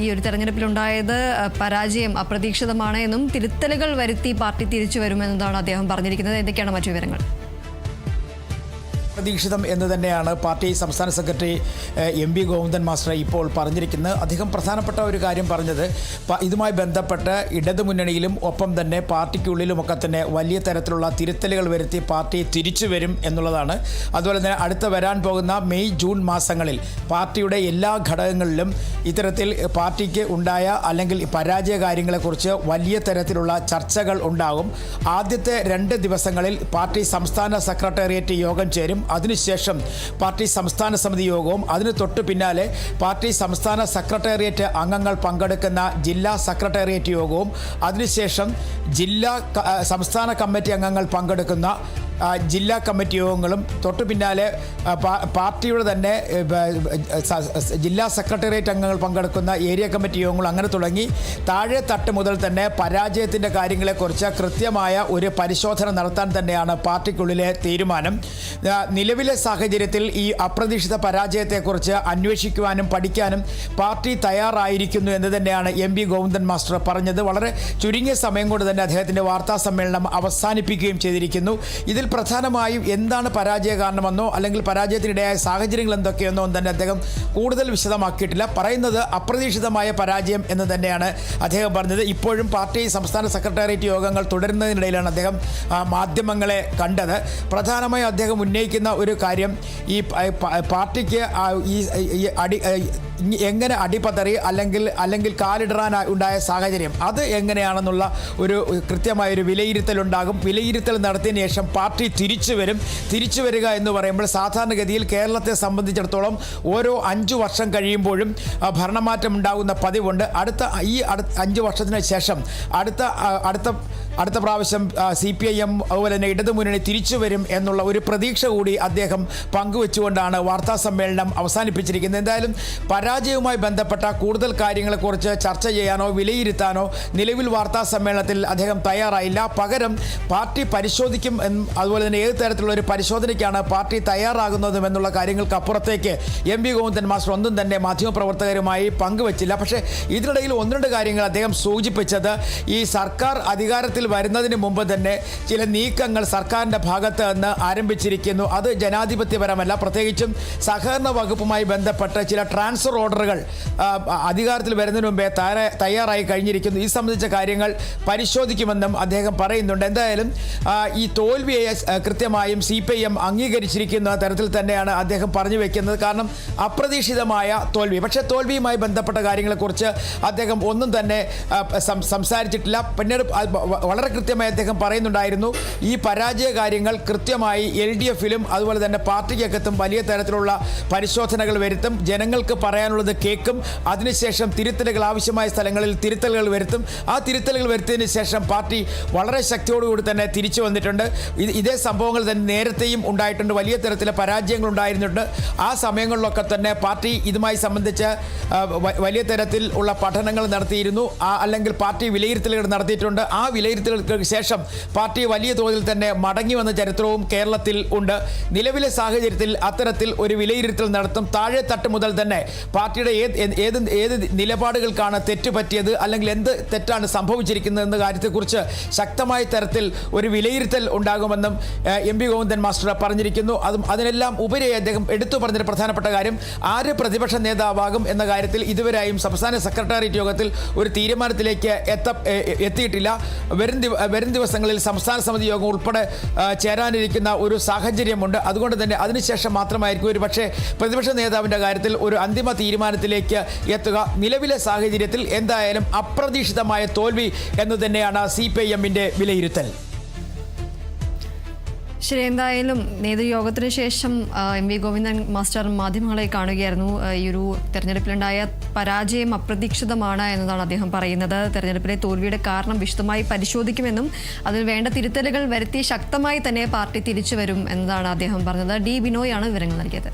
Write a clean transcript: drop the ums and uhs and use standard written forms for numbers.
ഈ ഒരു തെരഞ്ഞെടുപ്പിലുണ്ടായത് പരാജയം അപ്രതീക്ഷിതമാണ് എന്നും തിരുത്തലുകൾ വരുത്തി പാർട്ടി തിരിച്ചു വരുമെന്നതാണ് അദ്ദേഹം പറഞ്ഞിരിക്കുന്നത്. എന്തൊക്കെയാണ് മറ്റു വിവരങ്ങൾ? പ്രതീക്ഷിതം എന്ന് തന്നെയാണ് പാർട്ടി സംസ്ഥാന സെക്രട്ടറി എം.വി. ഗോവിന്ദൻ മാസ്റ്റർ ഇപ്പോൾ പറഞ്ഞിരിക്കുന്നത്. അദ്ദേഹം പ്രധാനപ്പെട്ട ഒരു കാര്യം പറഞ്ഞത് ഇതുമായി ബന്ധപ്പെട്ട് ഇടതുമുന്നണിയിലും ഒപ്പം തന്നെ പാർട്ടിക്കുള്ളിലുമൊക്കെ തന്നെ വലിയ തരത്തിലുള്ള തിരുത്തലുകൾ വരുത്തി പാർട്ടി തിരിച്ചു വരും എന്നുള്ളതാണ്. അതുപോലെ തന്നെ അടുത്ത വരാൻ പോകുന്ന മെയ് ജൂൺ മാസങ്ങളിൽ പാർട്ടിയുടെ എല്ലാ ഘടകങ്ങളിലും ഇത്തരത്തിൽ പാർട്ടിക്ക് ഉണ്ടായ അല്ലെങ്കിൽ പരാജയ കാര്യങ്ങളെക്കുറിച്ച് വലിയ തരത്തിലുള്ള ചർച്ചകൾ ഉണ്ടാകും. ആദ്യത്തെ 2 ദിവസങ്ങളിൽ പാർട്ടി സംസ്ഥാന സെക്രട്ടേറിയറ്റ് യോഗം ചേരും. അതിനുശേഷം പാർട്ടി സംസ്ഥാന സമിതി യോഗവും അതിന് തൊട്ട് പിന്നാലെ പാർട്ടി സംസ്ഥാന സെക്രട്ടേറിയറ്റ് അംഗങ്ങൾ പങ്കെടുക്കുന്ന ജില്ലാ സെക്രട്ടേറിയറ്റ് യോഗവും അതിനുശേഷം സംസ്ഥാന കമ്മിറ്റി അംഗങ്ങൾ പങ്കെടുക്കുന്ന ജില്ലാ കമ്മിറ്റി യോഗങ്ങളും തൊട്ടു പിന്നാലെ പാർട്ടിയുടെ തന്നെ ജില്ലാ സെക്രട്ടേറിയറ്റ് അംഗങ്ങൾ പങ്കെടുക്കുന്ന ഏരിയ കമ്മിറ്റി യോഗങ്ങൾ അങ്ങനെ തുടങ്ങി താഴെ തട്ട് മുതൽ തന്നെ പരാജയത്തിൻ്റെ കാര്യങ്ങളെക്കുറിച്ച് കൃത്യമായ ഒരു പരിശോധന നടത്താൻ തന്നെയാണ് പാർട്ടിക്കുള്ളിലെ തീരുമാനം. നിലവിലെ സാഹചര്യത്തിൽ ഈ അപ്രതീക്ഷിത പരാജയത്തെക്കുറിച്ച് അന്വേഷിക്കുവാനും പഠിക്കാനും പാർട്ടി തയ്യാറായിരിക്കുന്നു എന്ന് തന്നെയാണ് എം.വി. ഗോവിന്ദൻ മാസ്റ്റർ പറഞ്ഞത്. വളരെ ചുരുങ്ങിയ സമയം കൊണ്ട് തന്നെ അദ്ദേഹത്തിൻ്റെ വാർത്താ സമ്മേളനം അവസാനിപ്പിക്കുകയും ചെയ്തിരിക്കുന്നു. ഇതിൽ പ്രധാനമായും എന്താണ് പരാജയ കാരണമെന്നോ അല്ലെങ്കിൽ പരാജയത്തിനിടയായ സാഹചര്യങ്ങൾ എന്തൊക്കെയെന്നോ തന്നെ അദ്ദേഹം കൂടുതൽ വിശദമാക്കിയിട്ടില്ല. പറയുന്നത് അപ്രതീക്ഷിതമായ പരാജയം എന്ന് തന്നെയാണ് അദ്ദേഹം പറഞ്ഞത്. ഇപ്പോഴും പാർട്ടി സംസ്ഥാന സെക്രട്ടേറിയറ്റ് യോഗങ്ങൾ തുടരുന്നതിനിടയിലാണ് അദ്ദേഹം മാധ്യമങ്ങളെ കണ്ടത്. പ്രധാനമായും അദ്ദേഹം ഉന്നയിക്കുന്ന ഒരു കാര്യം ഈ പാർട്ടിക്ക് എങ്ങനെ അടിപതറി അല്ലെങ്കിൽ കാലിടറാൻ ഉണ്ടായ സാഹചര്യം അത് എങ്ങനെയാണെന്നുള്ള ഒരു കൃത്യമായൊരു വിലയിരുത്തലുണ്ടാകും. വിലയിരുത്തൽ നടത്തിയതിനു ശേഷം പാർട്ടി തിരിച്ചു വരിക എന്ന് പറയുമ്പോൾ സാധാരണഗതിയിൽ കേരളത്തെ സംബന്ധിച്ചിടത്തോളം ഓരോ 5 വർഷം കഴിയുമ്പോഴും ഭരണമാറ്റം ഉണ്ടാകുന്ന പതിവുണ്ട്. അടുത്ത 5 വർഷത്തിന് ശേഷം അടുത്ത പ്രാവശ്യം CPIM അതുപോലെ തന്നെ ഇടതുമുന്നണി തിരിച്ചു വരും എന്നുള്ള ഒരു പ്രതീക്ഷ കൂടി അദ്ദേഹം പങ്കുവെച്ചുകൊണ്ടാണ് വാർത്താ സമ്മേളനം അവസാനിപ്പിച്ചിരിക്കുന്നത്. എന്തായാലും പരാജയവുമായി ബന്ധപ്പെട്ട കൂടുതൽ കാര്യങ്ങളെക്കുറിച്ച് ചർച്ച ചെയ്യാനോ വിലയിരുത്താനോ നിലവിൽ വാർത്താ സമ്മേളനത്തിൽ അദ്ദേഹം തയ്യാറായില്ല. പകരം പാർട്ടി പരിശോധിക്കും അതുപോലെ തന്നെ ഏത് തരത്തിലുള്ള ഒരു പരിശോധനയ്ക്കാണ് പാർട്ടി തയ്യാറാകുന്നതും എന്നുള്ള കാര്യങ്ങൾക്കപ്പുറത്തേക്ക് എം.വി. ഗോവിന്ദൻ മാസ്റ്റർ ഒന്നും തന്നെ മാധ്യമപ്രവർത്തകരുമായി പങ്കുവച്ചില്ല. പക്ഷേ ഇതിനിടയിൽ 1-2 കാര്യങ്ങൾ അദ്ദേഹം സൂചിപ്പിച്ചത് ഈ സർക്കാർ അധികാരത്തിൽ വരുന്നതിന് മുമ്പ് തന്നെ ചില നീക്കങ്ങൾ സർക്കാരിൻ്റെ ഭാഗത്ത് നിന്ന് ആരംഭിച്ചിരിക്കുന്നു. അത് ജനാധിപത്യപരമല്ല. പ്രത്യേകിച്ചും സഹകരണ വകുപ്പുമായി ബന്ധപ്പെട്ട് ചില ട്രാൻസ്ഫർ ഓർഡറുകൾ അധികാരത്തിൽ വരുന്നതിന് മുമ്പേ തയ്യാറായി കഴിഞ്ഞിരിക്കുന്നു. ഈ സംബന്ധിച്ച കാര്യങ്ങൾ പരിശോധിക്കുമെന്നും അദ്ദേഹം പറയുന്നുണ്ട്. എന്തായാലും ഈ തോൽവിയെ കൃത്യമായും CPIM അംഗീകരിച്ചിരിക്കുന്ന തരത്തിൽ തന്നെയാണ് അദ്ദേഹം പറഞ്ഞു വെക്കുന്നത്. കാരണം അപ്രതീക്ഷിതമായ തോൽവി. പക്ഷേ തോൽവിയുമായി ബന്ധപ്പെട്ട കാര്യങ്ങളെക്കുറിച്ച് അദ്ദേഹം ഒന്നും തന്നെ സംസാരിച്ചിട്ടില്ല. പിന്നീട് വളരെ കൃത്യമായി അദ്ദേഹം പറയുന്നുണ്ടായിരുന്നു ഈ പരാജയ കാര്യങ്ങൾ കൃത്യമായി LDFിലും അതുപോലെ തന്നെ പാർട്ടിക്കകത്തും വലിയ തരത്തിലുള്ള പരിശോധനകൾ വരുത്തും. ജനങ്ങൾക്ക് പറയാനുള്ളത് കേൾക്കും. അതിനുശേഷം തിരുത്തലുകൾ ആവശ്യമായ സ്ഥലങ്ങളിൽ തിരുത്തലുകൾ വരുത്തും. ആ തിരുത്തലുകൾ വരുത്തിയതിന് ശേഷം പാർട്ടി വളരെ ശക്തിയോടുകൂടി തന്നെ തിരിച്ചു വന്നിട്ടുണ്ട്. ഇതേ സംഭവങ്ങൾ തന്നെ നേരത്തെയും ഉണ്ടായിട്ടുണ്ട്. വലിയ തരത്തിലെ പരാജയങ്ങൾ ഉണ്ടായിരുന്നുണ്ട്. ആ സമയങ്ങളിലൊക്കെ തന്നെ പാർട്ടി ഇതുമായി സംബന്ധിച്ച് വലിയ തരത്തിൽ ഉള്ള പഠനങ്ങൾ നടത്തിയിരുന്നു. അല്ലെങ്കിൽ പാർട്ടി വിലയിരുത്തലുകൾ നടത്തിയിട്ടുണ്ട്. ആ വിലയിരുത്തലുകൾക്ക് ശേഷം പാർട്ടി വലിയ തോതിൽ തന്നെ മടങ്ങി വന്ന ചരിത്രവും കേരളത്തിൽ ഉണ്ട്. നിലവിലെ സാഹചര്യത്തിൽ അത്തരത്തിൽ ഒരു വിലയിരുത്തൽ നടത്തും. താഴെ തട്ട് മുതൽ തന്നെ പാർട്ടിയുടെ ഏത് നിലപാടുകൾക്കാണ് തെറ്റുപറ്റിയത് അല്ലെങ്കിൽ എന്ത് തെറ്റാണ് സംഭവിച്ചിരിക്കുന്നത് എന്ന കാര്യത്തെക്കുറിച്ച് ശക്തമായ തരത്തിൽ ഒരു വിലയിരുത്തൽ ഉണ്ടാകുമെന്നും എം.വി. ഗോവിന്ദൻ മാസ്റ്റർ പറഞ്ഞിരിക്കുന്നു. അതിനെല്ലാം ഉപരി അദ്ദേഹം എടുത്തു പറഞ്ഞൊരു പ്രധാനപ്പെട്ട കാര്യം ആര് പ്രതിപക്ഷ നേതാവാകും എന്ന കാര്യത്തിൽ ഇതുവരെയും സംസ്ഥാന സെക്രട്ടേറിയറ്റ് യോഗത്തിൽ ഒരു തീരുമാനത്തിലേക്ക് എത്തിയിട്ടില്ല. വരും ദിവസങ്ങളിൽ സംസ്ഥാന സമിതി യോഗം ഉൾപ്പെടെ ചേരാനിരിക്കുന്ന ഒരു സാഹചര്യമുണ്ട്. അതുകൊണ്ട് തന്നെ അതിനുശേഷം മാത്രമായിരിക്കും ഒരു പക്ഷേ പ്രതിപക്ഷ നേതാവിൻ്റെ കാര്യത്തിൽ ഒരു അന്തിമ തീരുമാനത്തിലേക്ക് എത്തുക. നിലവിലെ സാഹചര്യത്തിൽ എന്തായാലും അപ്രതീക്ഷിതമായ തോൽവി എന്ന് തന്നെയാണ് CPIMന്റെ വിലയിരുത്തൽ. ശരി, എന്തായാലും നേതൃയോഗത്തിന് ശേഷം എം.വി. ഗോവിന്ദൻ മാസ്റ്റർ മാധ്യമങ്ങളെ കാണുകയായിരുന്നു. ഈ ഒരു തെരഞ്ഞെടുപ്പിലുണ്ടായ പരാജയം അപ്രതീക്ഷിതമാണ് എന്നതാണ് അദ്ദേഹം പറയുന്നത്. തെരഞ്ഞെടുപ്പിലെ തോൽവിയുടെ കാരണം വിശദമായി പരിശോധിക്കുമെന്നും അതിൽ വേണ്ട തിരുത്തലുകൾ വരുത്തി ശക്തമായി തന്നെ പാർട്ടി തിരിച്ചു വരും എന്നതാണ് അദ്ദേഹം പറഞ്ഞത്. D. ബിനോയാണ് വിവരങ്ങൾ നൽകിയത്.